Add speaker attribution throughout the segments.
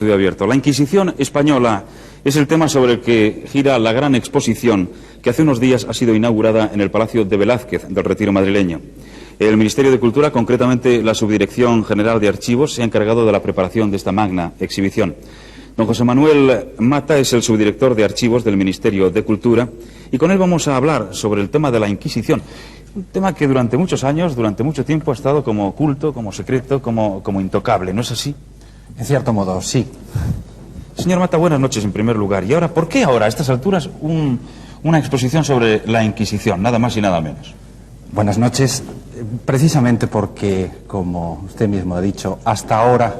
Speaker 1: Estudio abierto. La Inquisición española es el tema sobre el que gira la gran exposición que hace unos días ha sido inaugurada en el Palacio de Velázquez del Retiro madrileño. El Ministerio de Cultura, concretamente la Subdirección General de Archivos, se ha encargado de la preparación de esta magna exhibición. Don José Manuel Mata es el subdirector de Archivos del Ministerio de Cultura y con él vamos a hablar sobre el tema de la Inquisición. Un tema que durante muchos años, durante mucho tiempo ha estado como oculto, como secreto, como intocable, ¿no es así?
Speaker 2: En cierto modo, sí.
Speaker 1: Señor Mata, buenas noches en primer lugar. ¿Y ahora, por qué ahora, a estas alturas, una exposición sobre la Inquisición, nada más y nada menos?
Speaker 2: Buenas noches, precisamente porque, como usted mismo ha dicho, hasta ahora,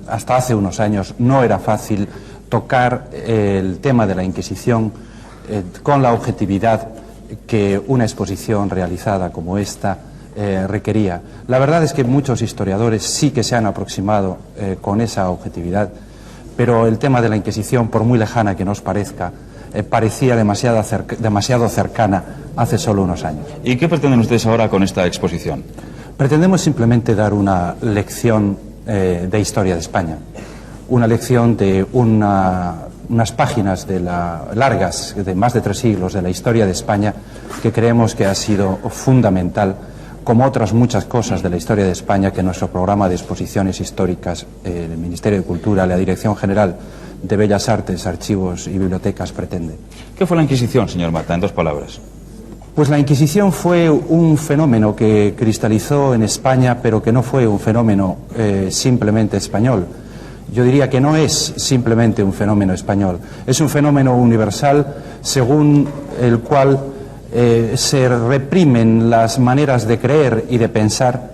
Speaker 2: hasta hace unos años, no era fácil tocar el tema de la Inquisición con la objetividad que una exposición realizada como esta requería. La verdad es que muchos historiadores sí que se han aproximado con esa objetividad, pero el tema de la Inquisición, por muy lejana que nos parezca, parecía demasiado cercana hace solo unos años.
Speaker 1: ¿Y qué pretenden ustedes ahora con esta exposición?
Speaker 2: Pretendemos simplemente dar una lección de historia de España, una lección de unas páginas largas, de más de 3 siglos de la historia de España, que creemos que ha sido fundamental, como otras muchas cosas de la historia de España que nuestro programa de exposiciones históricas, el Ministerio de Cultura, la Dirección General de Bellas Artes, Archivos y Bibliotecas pretende.
Speaker 1: ¿Qué fue la Inquisición, señor Mata, en 2 palabras?
Speaker 2: Pues la Inquisición fue un fenómeno que cristalizó en España, pero que no fue un fenómeno simplemente español. Yo diría que no es simplemente un fenómeno español, es un fenómeno universal según el cual se reprimen las maneras de creer y de pensar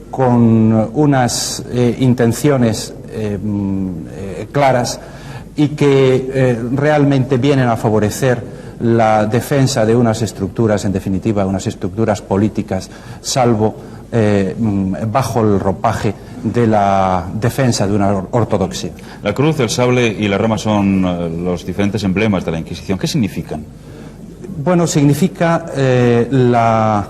Speaker 2: con unas intenciones claras y que realmente vienen a favorecer la defensa de unas estructuras, en definitiva, unas estructuras políticas, salvo bajo el ropaje de la defensa de una ortodoxia.
Speaker 1: La cruz, el sable y la rama son los diferentes emblemas de la Inquisición. ¿Qué significan?
Speaker 2: Bueno, significa la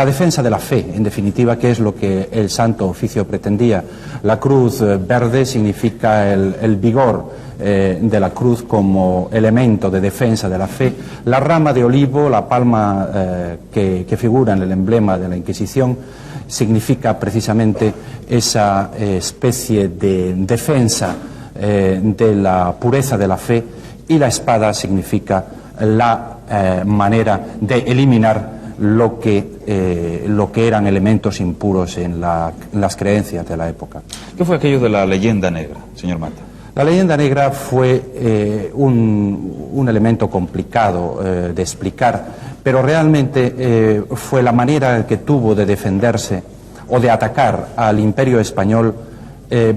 Speaker 2: defensa de la fe, en definitiva, que es lo que el Santo Oficio pretendía. La cruz verde significa el vigor de la cruz como elemento de defensa de la fe. La rama de olivo, la palma que figura en el emblema de la Inquisición, significa precisamente esa especie de defensa de la pureza de la fe, y la espada significa la manera de eliminar lo que eran elementos impuros en las creencias de la época.
Speaker 1: ¿Qué fue aquello de la leyenda negra, señor Mata?
Speaker 2: La leyenda negra fue un elemento complicado de explicar, pero realmente fue la manera que tuvo de defenderse o de atacar al Imperio Español,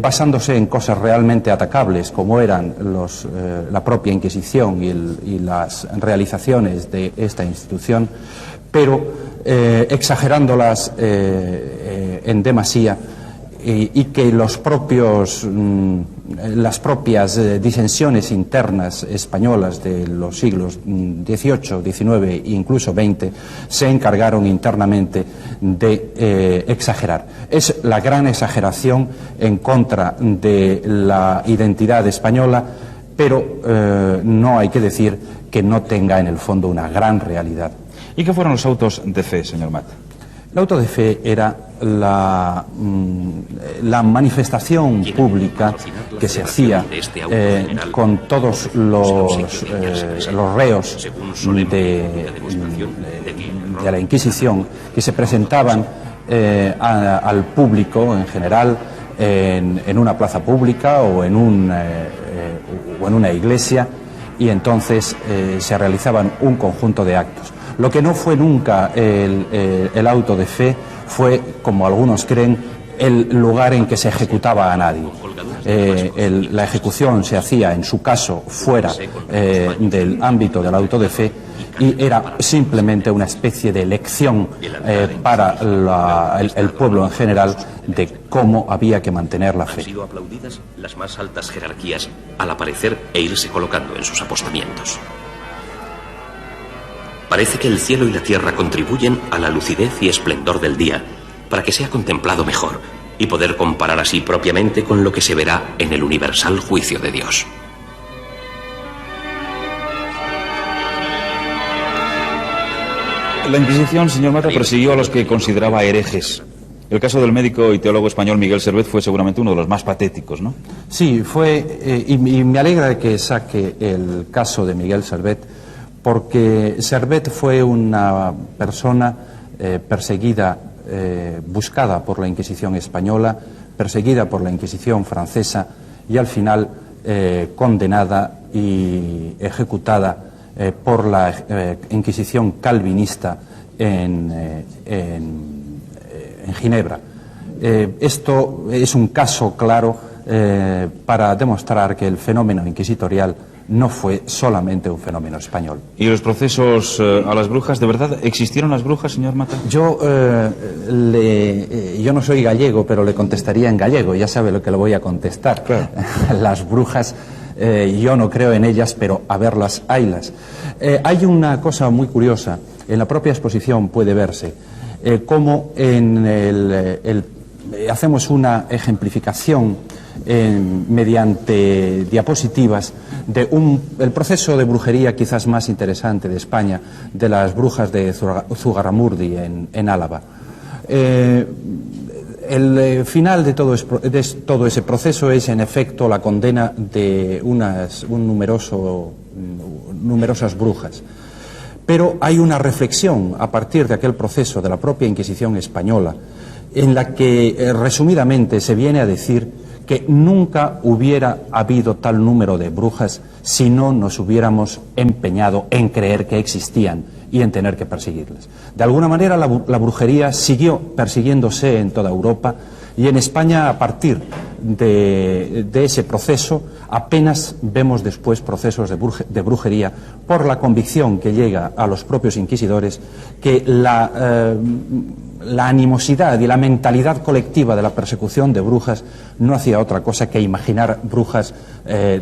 Speaker 2: basándose en cosas realmente atacables, como eran la propia Inquisición y las realizaciones de esta institución, pero exagerándolas en demasía, y que las propias disensiones internas españolas de los siglos XVIII, XIX e incluso XX se encargaron internamente de exagerar. Es la gran exageración en contra de la identidad española, pero no hay que decir que no tenga en el fondo una gran realidad.
Speaker 1: ¿Y qué fueron los autos de fe, señor Mata?
Speaker 2: El auto de fe era la manifestación pública que se hacía con todos los reos de la Inquisición, que se presentaban al público en general en una plaza pública o en una iglesia, y entonces se realizaban un conjunto de actos. Lo que no fue nunca el auto de fe fue, como algunos creen, el lugar en que se ejecutaba a nadie. La ejecución se hacía, en su caso, fuera del ámbito del auto de fe, y era simplemente una especie de lección para el pueblo en general de cómo había que mantener la fe.
Speaker 3: Han sido aplaudidas las más altas jerarquías al aparecer e irse colocando en sus apostamientos. Parece que el cielo y la tierra contribuyen a la lucidez y esplendor del día, para que sea contemplado mejor, y poder comparar así propiamente con lo que se verá en el universal juicio de Dios.
Speaker 1: La Inquisición, señor Mata, persiguió a los que consideraba herejes. El caso del médico y teólogo español Miguel Servet fue seguramente uno de los más patéticos, ¿no?
Speaker 2: Sí, fue, y me alegra que saque el caso de Miguel Servet, porque Servet fue una persona perseguida, buscada por la Inquisición española, perseguida por la Inquisición francesa y al final condenada y ejecutada por la Inquisición calvinista en Ginebra. Esto es un caso claro para demostrar que el fenómeno inquisitorial no fue solamente un fenómeno español.
Speaker 1: ¿Y los procesos a las brujas, de verdad existieron las brujas, señor Mata?
Speaker 2: Yo no soy gallego, pero le contestaría en gallego, ya sabe lo que le voy a contestar.
Speaker 1: Claro.
Speaker 2: Las brujas, yo no creo en ellas, pero a verlas, haylas. Hay una cosa muy curiosa, en la propia exposición puede verse, cómo hacemos una ejemplificación mediante diapositivas el proceso de brujería quizás más interesante de España, de las brujas de Zugarramurdi en Álava. El final de todo ese proceso es en efecto la condena de numerosas brujas. Pero hay una reflexión a partir de aquel proceso de la propia Inquisición española en la que resumidamente se viene a decir que nunca hubiera habido tal número de brujas si no nos hubiéramos empeñado en creer que existían y en tener que perseguirlas. De alguna manera la brujería siguió persiguiéndose en toda Europa y en España, a partir de ese proceso, apenas vemos después procesos de brujería por la convicción que llega a los propios inquisidores que la animosidad y la mentalidad colectiva de la persecución de brujas no hacía otra cosa que imaginar brujas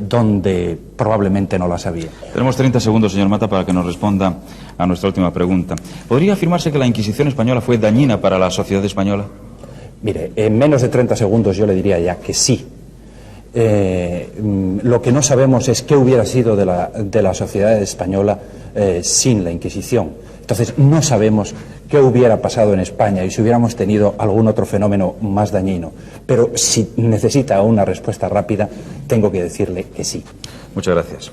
Speaker 2: donde probablemente no las había.
Speaker 1: Tenemos 30 segundos, señor Mata, para que nos responda a nuestra última pregunta. ¿Podría afirmarse que la Inquisición española fue dañina para la sociedad española?
Speaker 2: Mire, en menos de 30 segundos yo le diría ya que sí. Lo que no sabemos es qué hubiera sido de la sociedad española sin la Inquisición. Entonces no sabemos qué hubiera pasado en España y si hubiéramos tenido algún otro fenómeno más dañino. Pero si necesita una respuesta rápida, tengo que decirle que sí.
Speaker 1: Muchas gracias.